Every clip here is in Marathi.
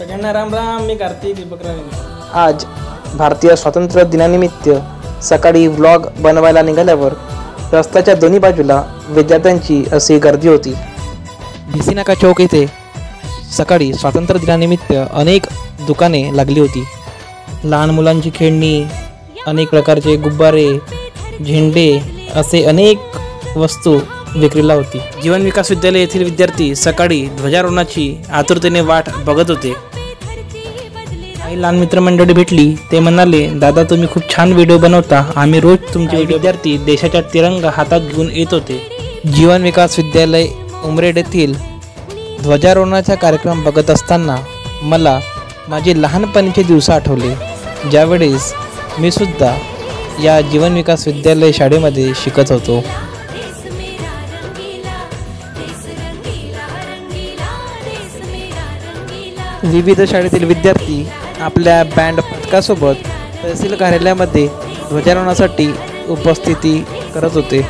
सगळ्यांना राम राम. मी कार्तिक दीपक राणे. आज भारतीय स्वातंत्र्य दिनानिमित्त सकाळी व्लॉग बनवायला निघाल्यावर रस्त्याच्या दोन्ही बाजूला विद्यार्थ्यांची अशी गर्दी होती. भिसी नाका चौक येथे सकाळी स्वातंत्र्य दिनानिमित्त अनेक दुकाने लागली होती. लहान मुलांची खेळणी, अनेक प्रकारचे गुब्बारे, झेंडे असे अनेक वस्तू विक्रीला होती. जीवन विकास विद्यालय येथील विद्यार्थी सकाळी ध्वजारोहणाची आतुरतेने वाट बघत होते. काही लहान मित्रमंडळी भेटली. ते म्हणाले, दादा तुम्ही खूप छान व्हिडिओ बनवता, आम्ही रोज तुमचे विद्यार्थी देशाचा तिरंगा हातात घेऊन येत होते. जीवन विकास विद्यालय उमरेड येथील ध्वजारोहणाचा कार्यक्रम बघत असताना मला माझे लहानपणीचे दिवस आठवले, ज्यावेळेस मी सुद्धा या जीवन विकास विद्यालय शाळेमध्ये शिकत होतो. विविध शाळेतील विद्यार्थी आपल्या बँड पथकासोबत तहसील कार्यालयामध्ये ध्वजारोहणासाठी उपस्थिती करत होते.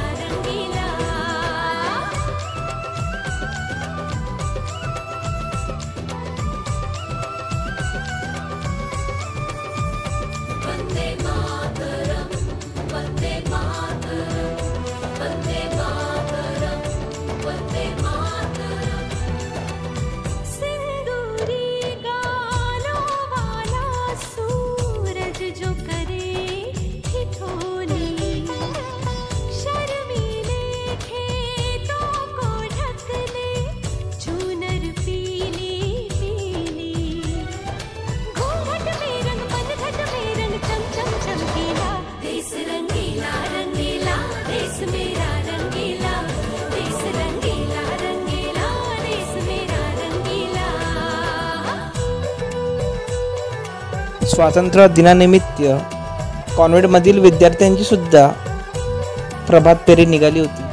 स्वातंत्र्य दिनानिमित्त कॉन्व्हेंटमधील विद्यार्थ्यांची सुद्धा प्रभात फेरी निघाली होती.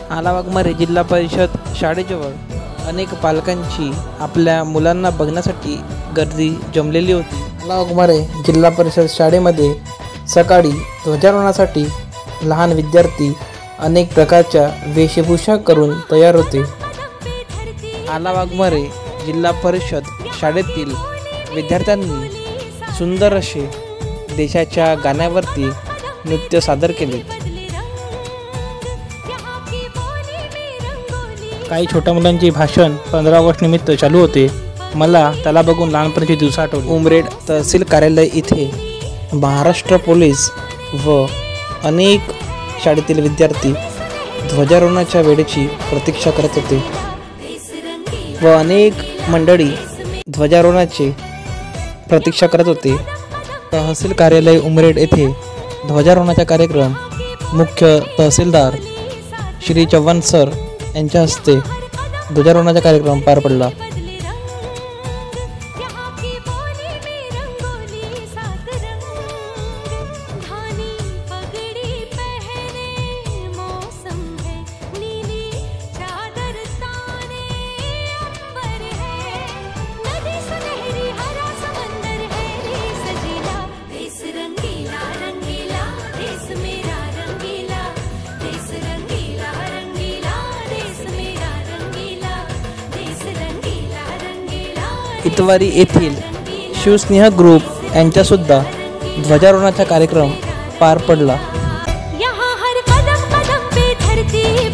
आलावाघमारे जिल्हा परिषद शाळेजवळ अनेक पालकांची आपल्या मुलांना बघण्यासाठी गर्दी जमलेली होती. आलावाघमारे जिल्हा परिषद शाळेमध्ये सकाळी ध्वजारोहणासाठी लहान विद्यार्थी अनेक प्रकारच्या वेशभूषा करून तयार होते. आलावाघमारे जिल्हा परिषद शाळेतील विद्यार्थ्यांनी सुंदर असे देशाच्या गाण्यावरती नृत्य सादर केले. काही छोट्या मुलांचे भाषण 15 ऑगस्ट निमित्त चालू होते. मला त्याला बघून लहानपणीचे दिवस आठवले. उमरेड तहसील कार्यालय इथे महाराष्ट्र पोलीस व अनेक शाळेतील विद्यार्थी ध्वजारोहणाच्या वेळेची प्रतीक्षा करत होते व अनेक मंडळी ध्वजारोहणाची प्रतीक्षा करत होते. तहसील कार्यालय उमरेड येथे ध्वजारोहणाचा कार्यक्रम मुख्य तहसीलदार श्री चव्हाण सर यांच्या हस्ते ध्वजारोहणाचा कार्यक्रम पार पडला. इतवारी येथील शिवस्नेह ग्रुप यांच्यासुद्धा ध्वजारोहणाचा कार्यक्रम पार पडला. यहाँ हर कदम कदम पे धरती